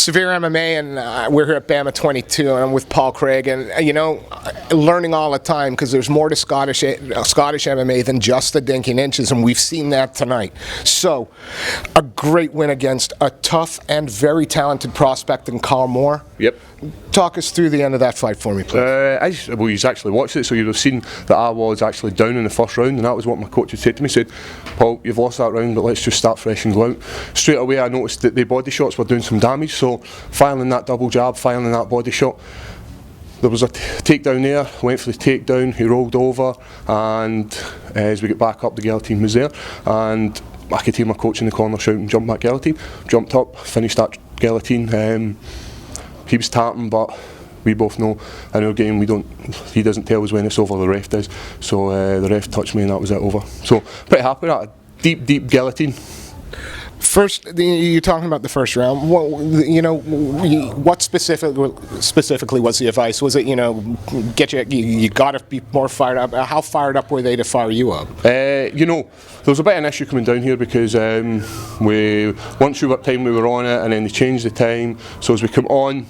Severe MMA, and we're here at BAMMA 22, and I'm with Paul Craig, and learning all the time, because there's more to Scottish MMA than just the dinking inches, and we've seen that tonight. So, a great win against a tough and very talented prospect in Carl Moore. Yep. Talk us through the end of that fight for me, please. Well, you've actually watched it, so you'd have seen that I was actually down in the first round, and that was what my coach had said to me. He said, Paul, you've lost that round, but let's just start fresh and go out. Straight away I noticed that the body shots were doing some damage, so filing that double jab, filing that body shot, there was a takedown there, went for the takedown, he rolled over, and as we get back up, the guillotine was there, and I could hear my coach in the corner shouting, jump that guillotine, jumped up, finished that guillotine. He was tapping, but we both know in our game he doesn't tell us when it's over, the ref does. So the ref touched me and that was it, over. So pretty happy with that, deep guillotine. First, you're talking about the first round. What specifically was the advice? Was it, you got to be more fired up? How fired up were they to fire you up? There was a bit of an issue coming down here because once you were time we were on it, and then they changed the time. So as we come on,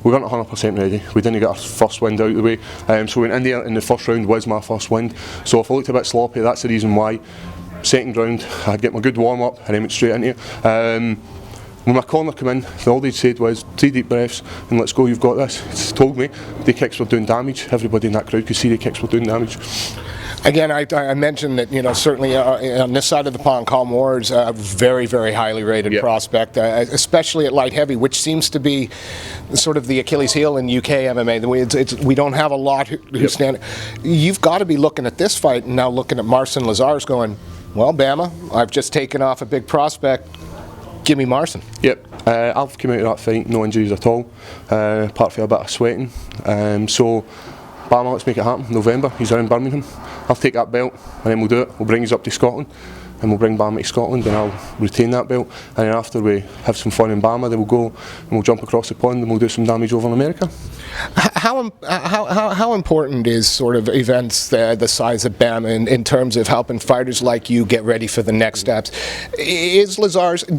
we weren't 100% ready. We didn't get our first wind out of the way. So we went in there, and the first round was my first wind. So if I looked a bit sloppy, that's the reason why. Second round, I'd get my good warm up and then went straight into it. When my corner came in, all they'd said was 3 deep breaths and let's go, you've got this. It's told me the kicks were doing damage. Everybody in that crowd could see the kicks were doing damage. Again, I mentioned that certainly on this side of the pond, Carl Moore is a very, very highly rated prospect, especially at light heavy, which seems to be sort of the Achilles heel in UK MMA. We don't have a lot who stand. You've got to be looking at this fight and now looking at Marcin Lazar going, well, BAMMA, I've just taken off a big prospect. Give me Marcin. Yep, I've come out of that fight, no injuries at all, apart from a bit of sweating. So, BAMMA, let's make it happen. November, he's around Birmingham. I'll take that belt and then we'll do it. We'll bring us up to Scotland and we'll bring BAMMA to Scotland and I'll retain that belt. And then after we have some fun in BAMMA, then we'll go and we'll jump across the pond and we'll do some damage over in America. How important is sort of events the size of BAMMA in terms of helping fighters like you get ready for the next steps? Do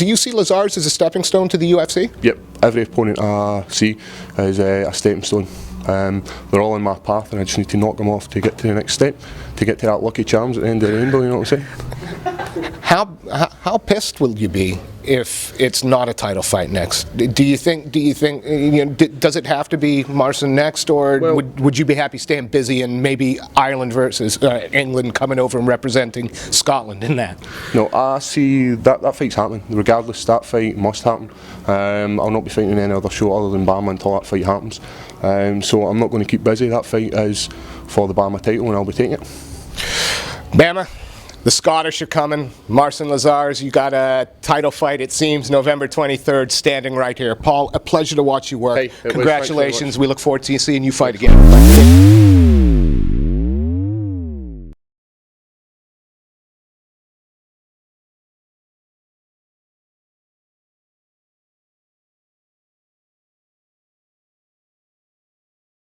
you see Lazar's as a stepping stone to the UFC? Yep, every opponent I see is a stepping stone. They're all in my path and I just need to knock them off to get to the next step, to get to that lucky charms at the end of the rainbow, you know what I'm saying? How pissed will you be if it's not a title fight next? Do you think does it have to be Marcin next, or would you be happy staying busy and maybe Ireland versus England coming over and representing Scotland in that? No, I see that fight's happening. Regardless, that fight must happen. I'll not be fighting in any other show other than BAMMA until that fight happens. So I'm not going to keep busy. That fight is for the BAMMA title and I'll be taking it. BAMMA, the Scottish are coming. Marcin Lazar's, you got a title fight, it seems, November 23rd, standing right here. Paul, a pleasure to watch you work. Hey, congratulations. We look forward to seeing you fight again.